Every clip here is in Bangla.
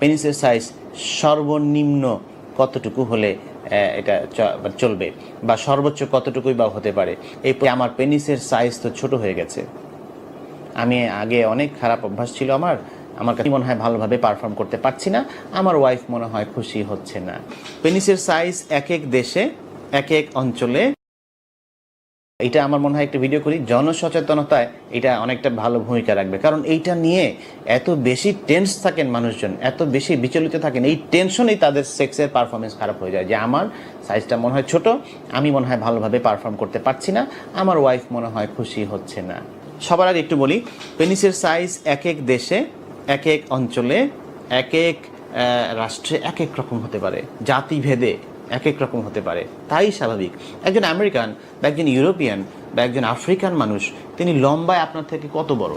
পেনিসের সাইজ সর্বনিম্ন কতটুকু হলে এটা চলবে বা সর্বোচ্চ কতটুকুই বা হতে পারে। এই আমার পেনিসের সাইজ তো ছোট হয়ে গেছে, আমি আগে অনেক খারাপ অভ্যাস ছিল আমার কাছে মনে হয় ভালোভাবে পারফর্ম করতে পারছি না, আমার ওয়াইফ মনে হয় খুশি হচ্ছে না। পেনিসের সাইজ এক এক দেশে এক এক অঞ্চলে, এটা আমার মনে হয় একটা ভিডিও করি, জনসচেতনতায় এটা অনেকটা ভালো ভূমিকা রাখবে। কারণ এইটা নিয়ে এত বেশি টেন্স থাকেন মানুষজন, এত বেশি বিচলিত থাকেন, এই টেনশনেই তাদের সেক্সের পারফরমেন্স খারাপ হয়ে যায় যে আমার সাইজটা মনে হয় ছোট, আমি মনে হয় ভালোভাবে পারফর্ম করতে পারছি না, আমার ওয়াইফ মনে হয় খুশি হচ্ছে না। সবার আগে একটু বলি, পেনিসের সাইজ এক এক দেশে এক এক অঞ্চলে এক এক রাষ্ট্রে এক এক রকম হতে পারে, জাতিভেদে এক এক রকম হতে পারে, তাই স্বাভাবিক। একজন আমেরিকান বা একজন ইউরোপিয়ান বা একজন আফ্রিকান মানুষ, তিনি লম্বায় আপনার থেকে কত বড়,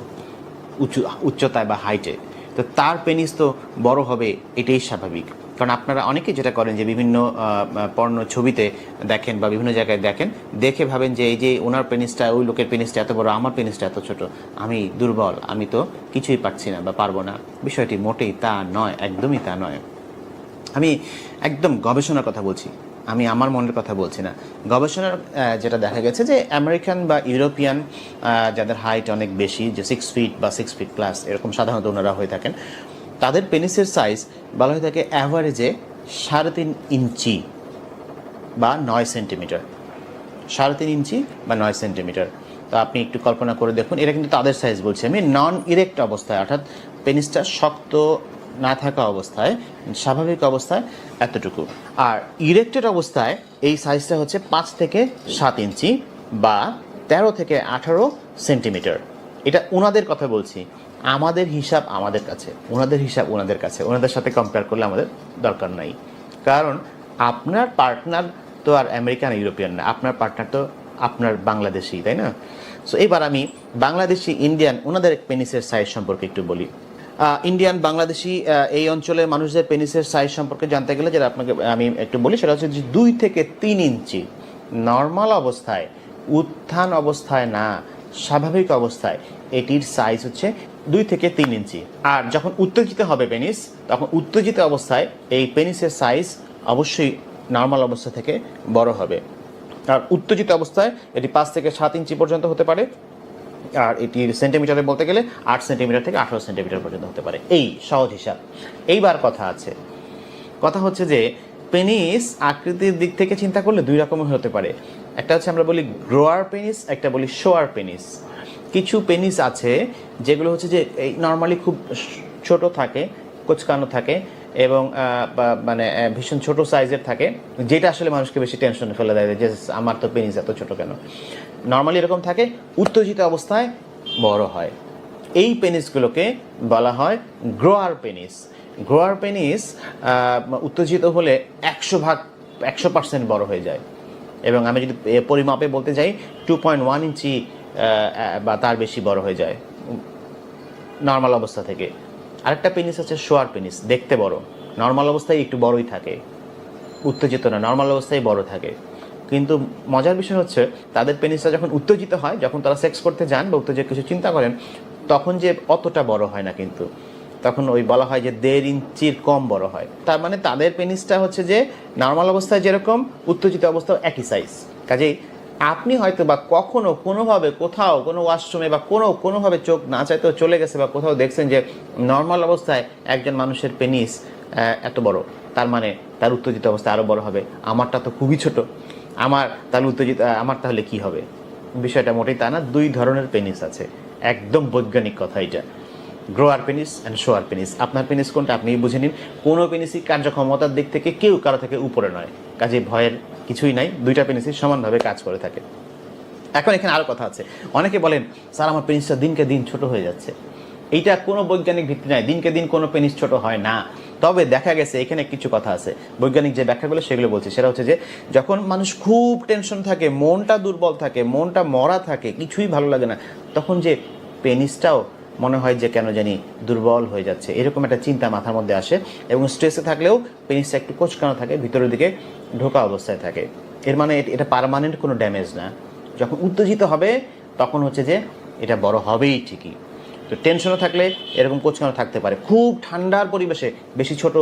উচ্চতায় বা হাইটে, তো তার পেনিস তো বড় হবে, এটাই স্বাভাবিক। কারণ আপনারা অনেকেই যেটা করেন যে বিভিন্ন পর্ণ ছবিতে দেখেন বা বিভিন্ন জায়গায় দেখেন, দেখে ভাবেন যে এই যে ওনার পেনিসটা, ওই লোকের পেনিসটা এত বড়, আমার পেনিসটা এত ছোট, আমি দুর্বল, আমি তো কিছুই পারছি না বা পারবো না। বিষয়টি মোটেই তা নয়, একদমই তা নয়। আমি একদম গবেষণার কথা বলছি, আমি আমার মনের কথা বলছি না। গবেষণার যেটা দেখা গেছে যে আমেরিকান বা ইউরোপিয়ান যাদের হাইট অনেক বেশি, যে 6 ফিট বা 6 ফিট প্লাস এরকম সাধারণত ওনারা হয়ে থাকেন, তাদের পেনিসের সাইজ বলা হয়ে থাকে অ্যাভারেজে 3.5 ইঞ্চি বা 9 সেন্টিমিটার, 3.5 ইঞ্চি বা 9 সেন্টিমিটার। তো আপনি একটু কল্পনা করে দেখুন, এটা কিন্তু তাদের সাইজ বলছি আমি, নন ইরেক্ট অবস্থায়, অর্থাৎ পেনিসটা শক্ত না থাকা অবস্থায়, স্বাভাবিক অবস্থায় এতটুকু। আর ইরেক্টেড অবস্থায় এই সাইজটা হচ্ছে 5 থেকে 7 ইঞ্চি বা 13 থেকে 18 সেন্টিমিটার। এটা ওনাদের কথা বলছি, আমাদের হিসাব আমাদের কাছে, ওনাদের হিসাব ওনাদের কাছে, ওনাদের সাথে কম্পেয়ার করলে আমাদের দরকার নাই। কারণ আপনার পার্টনার তো আর আমেরিকান ইউরোপিয়ান না, আপনার পার্টনার তো আপনার বাংলাদেশি, তাই না? সো এবার আমি বাংলাদেশি, ইন্ডিয়ান, ওনাদের পেনিসের সাইজ সম্পর্কে একটু বলি। ইন্ডিয়ান, বাংলাদেশি এই অঞ্চলের মানুষদের পেনিসের সাইজ সম্পর্কে জানতে গেলে যেটা আপনাকে আমি একটু বলি, সেটা হচ্ছে যে 2 থেকে 3 ইঞ্চি নর্মাল অবস্থায়, উত্থান অবস্থায় না, স্বাভাবিক অবস্থায় এটির সাইজ হচ্ছে 2 থেকে 3 ইঞ্চি। আর যখন উত্তেজিত হবে পেনিস, তখন উত্তেজিত অবস্থায় এই পেনিসের সাইজ অবশ্যই নর্মাল অবস্থা থেকে বড় হবে। আর উত্তেজিত অবস্থায় এটি 5 থেকে 7 ইঞ্চি পর্যন্ত হতে পারে, আর এটির সেন্টিমিটারে বলতে গেলে 8 সেন্টিমিটার থেকে 18 সেন্টিমিটার পর্যন্ত হতে পারে, এই সহজ হিসাব। এইবার কথা হচ্ছে যে পেনিস আকৃতির দিক থেকে চিন্তা করলে 2 রকমের হতে পারে। একটা হচ্ছে আমরা বলি গ্রোয়ার পেনিস, একটা বলি শোয়ার পেনিস। কিছু পেনিস আছে যেগুলো হচ্ছে যে এই নর্মালি খুব ছোট থাকে, কোচকানো থাকে এবং মানে ভীষণ ছোট সাইজের থাকে, যেটা আসলে মানুষকে বেশি টেনশনে ফেলে দেয় যে আমার তো পেনিস এত ছোট কেন। নর্মালি এরকম থাকে, উত্তেজিত অবস্থায় বড় হয়। এই পেনিসগুলোকে বলা হয় গ্রোয়ার পেনিস। গ্রোয়ার পেনিস উত্তেজিত হলে 100% বড় হয়ে যায়, এবং আমি যদি পরিমাপে বলতে যাই 2.1 ইঞ্চি বা তার বেশি বড় হয়ে যায় নর্মাল অবস্থা থেকে। আরেকটা পেনিস আছে শোয়ার পেনিস, দেখতে বড়, নর্মাল অবস্থায় একটু বড়ই থাকে, উত্তেজিত না, নর্মাল অবস্থায় বড় থাকে। কিন্তু মজার বিষয় হচ্ছে তাদের পেনিসটা যখন উত্তেজিত হয়, যখন তারা সেক্স করতে যান বা উত্তেজিত কিছু চিন্তা করেন, তখন যে অতটা বড় হয় না, কিন্তু তখন ওই বলা হয় যে 1.5 ইঞ্চির কম বড় হয়। তার মানে তাদের পেনিসটা হচ্ছে যে নর্মাল অবস্থায় যেরকম, উত্তেজিত অবস্থাও একই সাইজ। কাজেই আপনি হয়তো বা কখনো কোনোভাবে কোথাও কোনো ওয়াশরুমে বা কোনোভাবে চোখ না চাইতেও চলে গেছে বা কোথাও দেখছেন যে নর্মাল অবস্থায় একজন মানুষের পেনিস এত বড়, তার মানে তার উত্তেজিত অবস্থায় আরও বড় হবে। আমারটা তো খুবই ছোট, আমার তাহলে কি হবে? বিষয়টা মোটেই তা না। 2 ধরনের পেনিস আছে, একদম বৈজ্ঞানিক কথা এটা, গ্রোয়ার পেনিস অ্যান্ড শোয়ার পেনিস। আপনার পেনিস কোনটা আপনিই বুঝে নিন। কোনো পেনিসই কার্যক্ষমতার দিক থেকে কেউ কারো থেকে উপরে নয়, কাজে ভয়ের কিছুই নাই, 2টা পেনিসই সমানভাবে কাজ করে থাকে। এখন এখানে আরও কথা আছে, অনেকে বলেন স্যার আমার পেনিসটা দিনকে দিন ছোট হয়ে যাচ্ছে। এইটা কোনো বৈজ্ঞানিক ভিত্তি নাই, দিনকে দিন কোনো পেনিস ছোট হয় না। তবে দেখা গেছে এখানে কিছু কথা আছে, বৈজ্ঞানিক যে ব্যাখ্যাগুলো সেগুলো বলছি। সেটা হচ্ছে যে যখন মানুষ খুব টেনশন থাকে, মনটা দুর্বল থাকে, মনটা মরা থাকে, কিছুই ভালো লাগে না, তখন যে পেনিসটাও মনে হয় যে কেন জানি দুর্বল হয়ে যাচ্ছে, এরকম একটা চিন্তা মাথার মধ্যে আসে। এবং স্ট্রেসে থাকলেও পেনিসটা একটু কোঁচকানো থাকে, ভিতরের দিকে ঢোকা অবস্থায় থাকে। এর মানে এটা পার্মানেন্ট কোনো ড্যামেজ না। যখন উত্তেজিত হবে তখন হচ্ছে যে এটা বড় হবেই ঠিকই। তো টেনশনও থাকলে এরকম কোঁচকানো থাকতে পারে। খুব ঠান্ডার পরিবেশে বেশি ছোট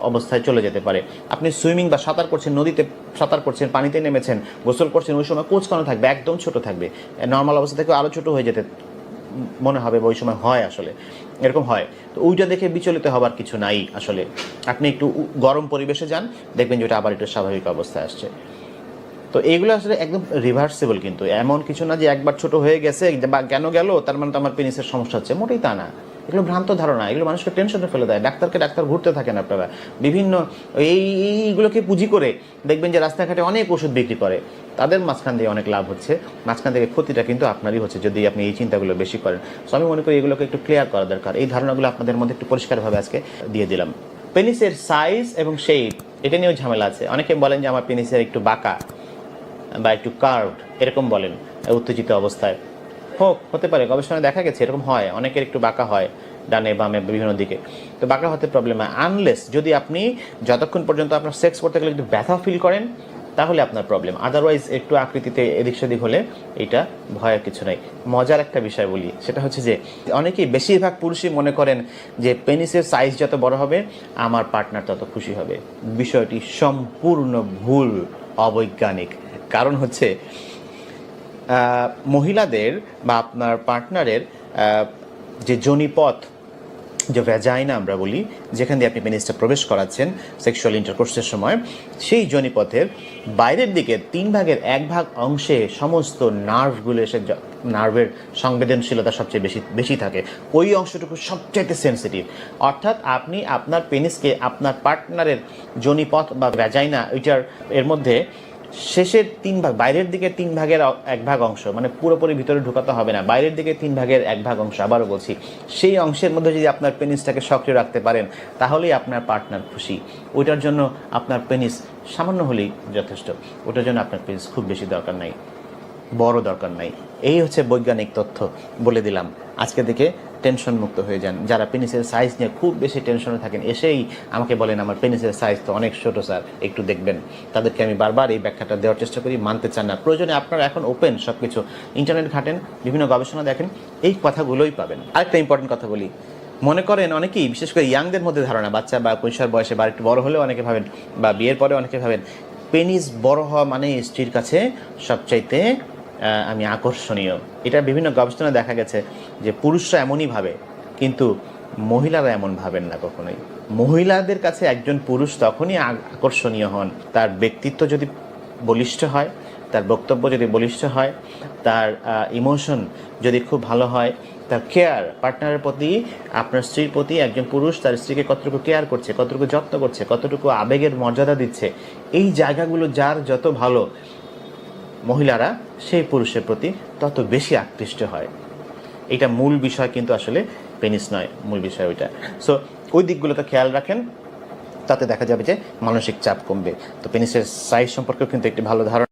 অবস্থায় চলে যেতে পারে। আপনি সুইমিং বা সাঁতার করছেন, নদীতে সাঁতার করছেন, পানিতে নেমেছেন, গোসল করছেন, ওই সময় কোঁচকানো থাকবে, একদম ছোট থাকবে। নর্মাল অবস্থা থেকে আরও ছোট হয়ে যেতে মনে হবে, ওই সময় হয়, আসলে এরকম হয়। তো ওইটা দেখে বিচলিত হবার কিছু নাই। আসলে আপনি একটু গরম পরিবেশে যান, দেখবেন যে ওটা আবার একটু স্বাভাবিক অবস্থায় আসছে। তো এইগুলো আসলে একদম রিভার্সেবল, কিন্তু এমন কিছু না যে একবার ছোট হয়ে গেছে বা কেন গেল তার মানে তো আমার পেনিসের সমস্যা হচ্ছে, মোটেই তা না। এগুলো ভ্রান্ত ধারণা, এগুলো মানুষকে টেনশনে ফেলে দেয়। ডাক্তার ঘুরতে থাকেন আপনারা, বিভিন্ন এইগুলোকে পুঁজি করে দেখবেন যে রাস্তাঘাটে অনেক ওষুধ বিক্রি করে, তাদের মাঝখান দিয়ে অনেক লাভ হচ্ছে, মাঝখান থেকে ক্ষতিটা কিন্তু আপনারই হচ্ছে যদি আপনি এই চিন্তাগুলো বেশি করেন। সো আমি মনে করি এগুলোকে একটু ক্লিয়ার করা দরকার। এই ধারণাগুলো আপনাদের মধ্যে একটু পরিষ্কারভাবে আজকে দিয়ে দিলাম। পেনিসের সাইজ এবং শেপ, এটা নিয়েও ঝামেলা আছে। অনেকে বলেন যে আমার পেনিসের একটু বাঁকা বা একটু কার্ভড, এরকম বলেন উত্তেজিত অবস্থায়। হতে পারে, গবেষণায় দেখা গেছে এরকম হয়, অনেকের একটু বাঁকা হয় ডানে বামে বিভিন্ন দিকে। তো বাঁকা হতে প্রবলেম হয়, আনলেস যদি আপনি যতক্ষণ পর্যন্ত আপনার সেক্স করতে গেলে একটু ব্যথা ফিল করেন তাহলে আপনার প্রবলেম। আদারওয়াইজ একটু আকৃতিতে এদিক সেদিক হলে এটা ভয়ের কিছু নাই। মজার একটা বিষয় বলি, সেটা হচ্ছে যে অনেকেই, বেশিরভাগ পুরুষই মনে করেন যে পেনিসের সাইজ যত বড় হবে আমার পার্টনার তত খুশি হবে। বিষয়টি সম্পূর্ণ ভুল, অবৈজ্ঞানিক। কারণ হচ্ছে মহিলাদের বা আপনার পার্টনারের যে যোনিপথ, যে ভ্যাজাইনা আমরা বলি, যেখান দিয়ে আপনি পেনিসটা প্রবেশ করাচ্ছেন সেক্সুয়াল ইন্টারকোর্সের সময়, সেই যোনিপথের বাইরের দিকে 1/3 অংশে সমস্ত নার্ভগুলো এসে, নার্ভের সংবেদনশীলতা সবচেয়ে বেশি থাকে, ওই অংশটুকু সবচাইতে সেন্সিটিভ। অর্থাৎ আপনি আপনার পেনিসকে আপনার পার্টনারের যোনিপথ বা ভ্যাজাইনা এর মধ্যে শেষের 3 ভাগ, বাইরের দিকে 1/3 অংশ, মানে পুরোপুরি ভিতরে ঢুকাতে হবে না, বাইরের দিকে 1/3 অংশ, আবারও বলছি, সেই অংশের মধ্যে যদি আপনার পেনিসটাকে সক্রিয় রাখতে পারেন তাহলেই আপনার পার্টনার খুশি। ওইটার জন্য আপনার পেনিস সামান্য হলেই যথেষ্ট, ওটার জন্য আপনার পেনিস খুব বেশি দরকার নাই, বড় দরকার নাই। এই হচ্ছে বৈজ্ঞানিক তথ্য, বলে দিলাম। আজকে থেকে টেনশন মুক্ত হয়ে যান। যারা পেনিসের সাইজ নিয়ে খুব বেশি টেনশনে থাকেন, এসেই আমাকে বলেন আমার পেনিসের সাইজ তো অনেক ছোট স্যার, একটু দেখবেন, তাদেরকে আমি বারবার এই ব্যাখ্যাটা দেওয়ার চেষ্টা করি, মানতে চান না। প্রয়োজনে আপনারা এখন ওপেন সব কিছু, ইন্টারনেট ঘাটেন, বিভিন্ন গবেষণা দেখেন, এই কথাগুলোই পাবেন। আরেকটা ইম্পর্টেন্ট কথা বলি, মনে করেন অনেকেই, বিশেষ করে ইয়াংদের মধ্যে ধারণা, বাচ্চা বা কৈশোর বয়সে বা একটু বড় হলেও অনেকে ভাবেন, বা বিয়ের পরে অনেকে ভাবেন পেনিস বড় হওয়া মানে স্ত্রীর কাছে সবচাইতে আমি আকর্ষণীয়। এটা বিভিন্ন গবেষণায় দেখা গেছে যে পুরুষরা এমনই ভাবে, কিন্তু মহিলারা এমন ভাবেন না কখনোই। মহিলাদের কাছে একজন পুরুষ তখনই আকর্ষণীয় হন তার ব্যক্তিত্ব যদি বলিষ্ঠ হয়, তার বক্তব্য যদি বলিষ্ঠ হয়, তার ইমোশন যদি খুব ভালো হয়, তার কেয়ার, পার্টনারের প্রতি, আপনার স্ত্রীর প্রতি একজন পুরুষ তার স্ত্রীকে কতটুকু কেয়ার করছে, কতটুকু যত্ন করছে, কতটুকু আবেগের মর্যাদা দিচ্ছে, এই জায়গাগুলো যার যত ভালো, মহিলারা সেই পুরুষের প্রতি তত বেশি আকৃষ্ট হয়। এটা মূল বিষয়, কিন্তু আসলে পেনিস নয় মূল বিষয় ওইটা। সো ওই দিকগুলোতে খেয়াল রাখেন, তাতে দেখা যাবে যে মানসিক চাপ কমবে। তো পেনিসের সাইজ সম্পর্কেও কিন্তু একটি ভালো ধারণা